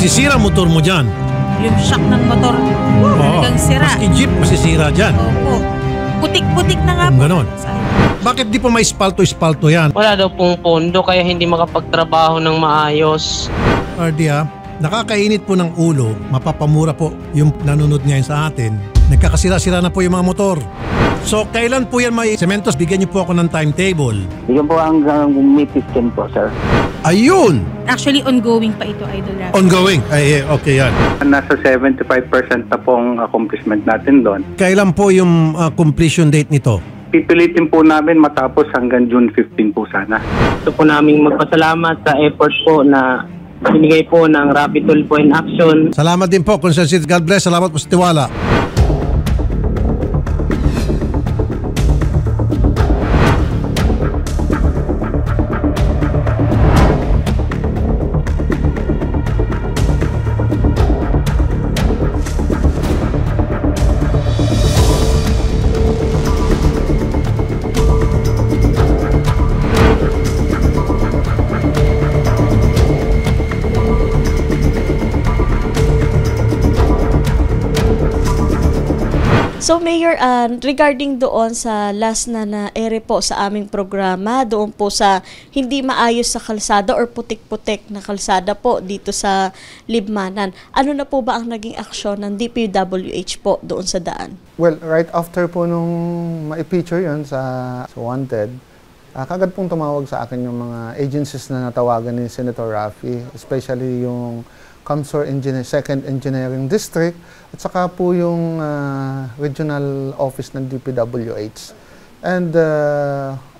masisira motor mo dyan. Yung shock ng motor, hanggang sira. Maski jeep, masisira dyan. Opo. Putik-putik na nga Kung po. ganon. Bakit di pa may espalto-espalto yan? Wala daw pong pondo kaya hindi makapagtrabaho ng maayos. Ardia, nakakainit po ng ulo, mapapamura po yung nanonood ngayon sa atin. Nagkakasira-sira na po yung mga motor. So, kailan po yan may sementos? Bigyan niyo po ako ng timetable. Bigyan po hanggang May 15 po, sir. Ayun! Actually, ongoing pa ito, Idol Rafi. Ongoing. Ay, okay yan. Nasa 75% na pong accomplishment natin doon. Kailan po yung completion date nito? Pipilitin po namin matapos hanggang June 15 po sana. Gusto po namin magpasalamat sa effort po na binigay po ng Rapid Tulfo in Action. Salamat din po, Consensus. God bless. Salamat po sa tiwala. So Mayor, regarding doon sa last na ere po sa aming programa, doon po sa hindi maayos sa kalsada or putik-putik na kalsada po dito sa Libmanan, ano na po ba ang naging aksyon ng DPWH po doon sa daan? Well, right after po nung ma-feature yun sa Wanted, kagad pong tumawag sa akin yung mga agencies na natawagan ni Senator Raffy, especially yung Comsor 2nd Engineering District at saka po yung regional office ng DPWH. And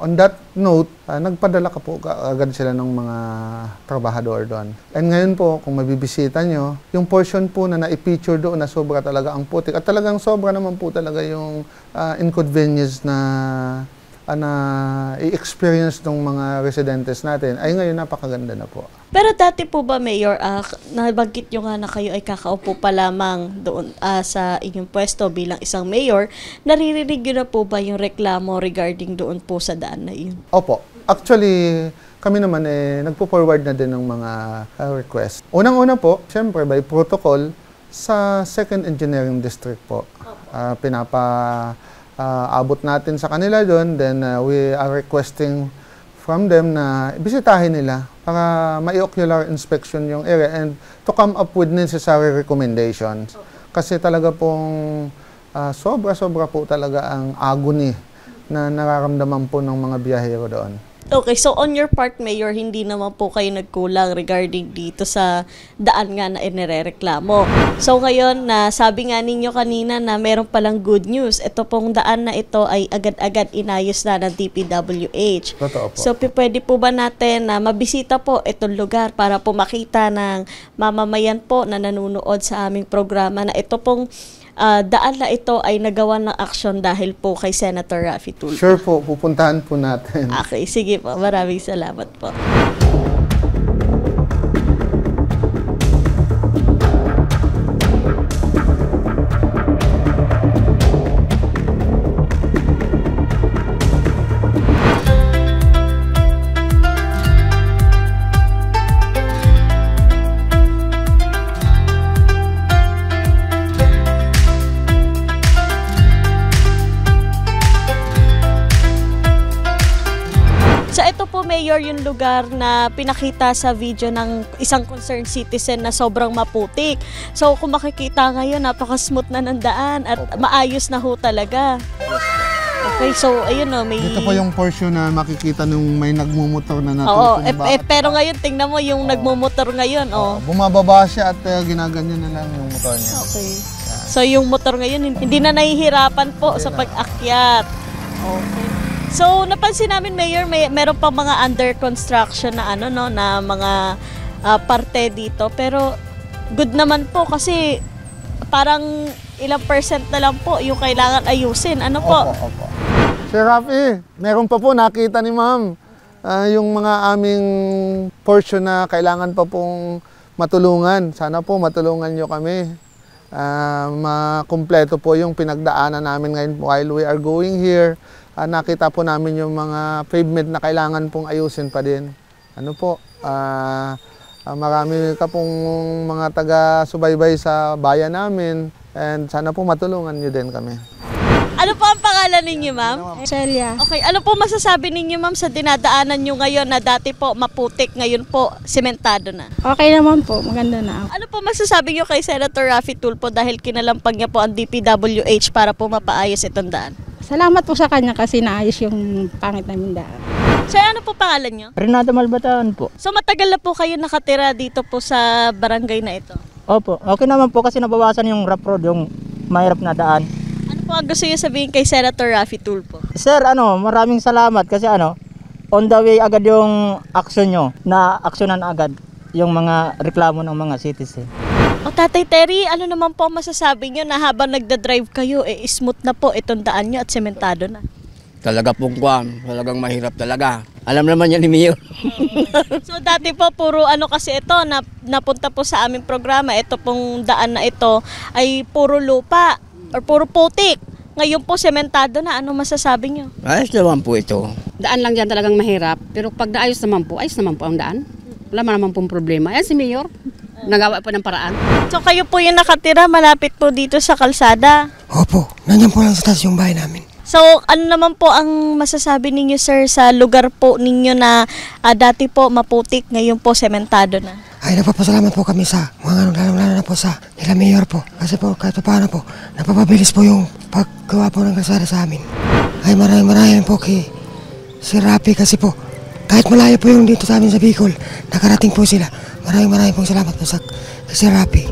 on that note, nagpadala ka po agad sila ng mga trabahador doon. And ngayon po, kung mabibisita nyo, yung portion po na na-feature doon na sobra talaga ang putik at talagang sobra naman po talaga yung inconvenience na i-experience ng mga residentes natin, ay ngayon napakaganda na po. Pero dati po ba, Mayor, nabanggit nyo nga na kayo ay kakaupo pa lamang doon sa inyong pwesto bilang isang mayor, naririnig nyo na po ba yung reklamo regarding doon po sa daan na yun? Opo. Actually, kami naman nagpo-forward na din ng mga request. Unang-una po, syempre by protocol, sa 2nd Engineering District po. Abot natin sa kanila doon, then we are requesting from them na bisitahin nila para ma-ocular inspection yung area and to come up with necessary recommendations. Kasi talaga pong sobra-sobra po talaga ang agony na nararamdaman po ng mga biyahero doon. Okay, so on your part, Mayor, hindi naman po kayo nagkulang regarding dito sa daan nga na inirereklamo. So ngayon, sabi nga ninyo kanina na meron palang good news. Ito pong daan na ito ay agad-agad inayos na ng DPWH. Totoo po. So pwede po ba natin na mabisita po itong lugar para po makita ng mamamayan po na nanonood sa aming programa na ito pong daan na ito ay nagawa ng aksyon dahil po kay Senator Raffy Tulfo? Sure po, pupuntahan po natin. Okay, sige po. Maraming salamat po. Mayor, yung lugar na pinakita sa video ng isang concerned citizen na sobrang maputik. So kung makikita ngayon, napaka-smooth na ng daan at maayos na ho talaga. Okay, so ayun o, may... Ito po yung portion na makikita nung may nagmumotor na natin. Oo, pero ngayon, tingnan mo yung nagmumotor ngayon. Bumababa siya at ginaganyan na lang yung motor niya. Okay. So yung motor ngayon, hindi na nahihirapan po sa pag-akyat. Okay. So, napansin namin, Mayor, meron pa mga under construction na na mga parte dito. Pero, good naman po kasi parang ilang percent na lang po yung kailangan ayusin. Ano po? Opo. Sir Raffy, meron pa po nakita ni Ma'am yung mga aming portion na kailangan pa pong matulungan. Sana po matulungan nyo kami. Makumpleto po yung pinagdaanan namin ngayon while we are going here. Nakita po namin yung mga pavement na kailangan pong ayusin pa din. Marami ka pong mga taga-subaybay sa bayan namin and sana po matulungan niyo din kami. Ano po ang pangalan ninyo, ma'am? Celia. Okay, ano po masasabi ninyo, ma'am, sa dinadaanan nyo ngayon na dati po maputik, ngayon po sementado na? Okay naman po, maganda na. Ano po masasabi nyo kay Senator Raffy Tulfo dahil kinalampag niya po ang DPWH para po mapaayos itong daan? Salamat po sa kanya kasi naayos yung pangit namin daan. So, ano po pangalan nyo? Renato Malbataan po. So, matagal na po kayo nakatira dito po sa barangay na ito? Opo, okay naman po kasi nabawasan yung rough road, yung mahirap na daan. Ano po ang gusto nyo sabihin kay Senator Raffy Tulfo? Sir, maraming salamat kasi on the way agad yung action nyo, na aksyonan agad yung mga reklamo ng mga citizen. O Tatay Terry, ano naman po ang masasabi nyo na habang nagda-drive kayo, smooth na po itong daan nyo at sementado na? Talaga pong talagang mahirap talaga. Alam naman yan ni Mayor. So dati po puro kasi ito napunta po sa aming programa, ito pong daan na ito ay puro lupa or puro putik. Ngayon po sementado na, ano masasabi nyo? Ayos naman po ito. Daan lang dyan talagang mahirap, pero pag naayos naman po ang daan. Wala naman pong problema. Ayan si Mayor, nagawa po ng paraan. So kayo po yung nakatira malapit po dito sa kalsada? Opo, nandiyan po lang sa taas yung bahay namin. So, ano naman po ang masasabi ninyo, sir, sa lugar po ninyo na dati po maputik, ngayon po sementado na? Ay, napapasalamat po kami sa mga lalo na po sa nila Mayor po. Kasi po, kahit paano po, napapabilis po yung paggawa po ng kalsada sa amin. Ay, maraming po kay si Raffy kasi po, kahit malayo po yung dito sa amin sa Bicol, nakarating po sila. Maraming pong salamat po sa si Raffy.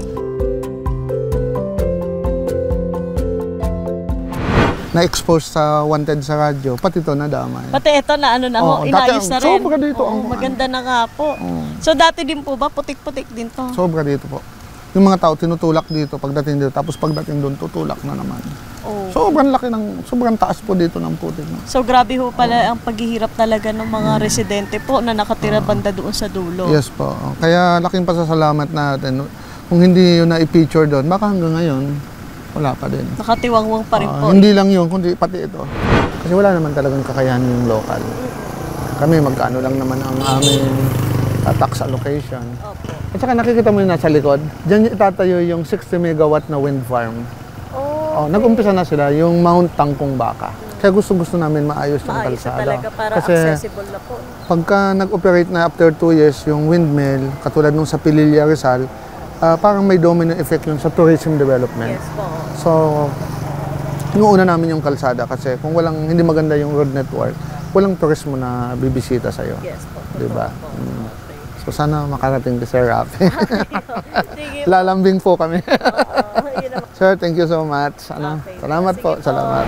Na-expose sa Wanted sa radyo, pati ito nadamay. Pati ito na inayos na rin. Sobra dito. Maganda na nga po. So dati din po ba, putik-putik din to? Sobra dito po. Yung mga tao tinutulak dito pagdating dito, tapos pagdating doon tutulak na naman. Sobrang taas po dito ng putik. So grabe ho pala ang paghihirap talaga ng mga residente po na nakatira banda doon sa dulo. Yes po. Kaya laking pasasalamat natin. Kung hindi yun na-feature doon, baka hanggang ngayon, wala pa din. Nakatiwangwang pa rin po. Hindi lang yun, kundi pati ito. Kasi wala naman talagang kakayahan yung local. Kami magkano lang naman ang aming tax allocation. Opo. At saka nakikita mo yung nasa likod, diyan itatayo yung 60 megawatt na wind farm. Nag-umpisa na sila, yung Mount Tangkong Baka. Kaya gusto namin maayos yung kalsada. Talaga para kasi accessible na po. Pagka nag-operate na after 2 years yung windmill, katulad nung sa Pililla Rizal, parang may domino effect yun sa tourism development. Yes po. So, inuuna namin yung kalsada kasi kung hindi maganda yung road network, walang turismo na bibisita sa'yo. Yes po. Diba? So, sana makarating kay Sir Raffy. Lalambing po kami. Sir, thank you so much. Salamat po. Salamat.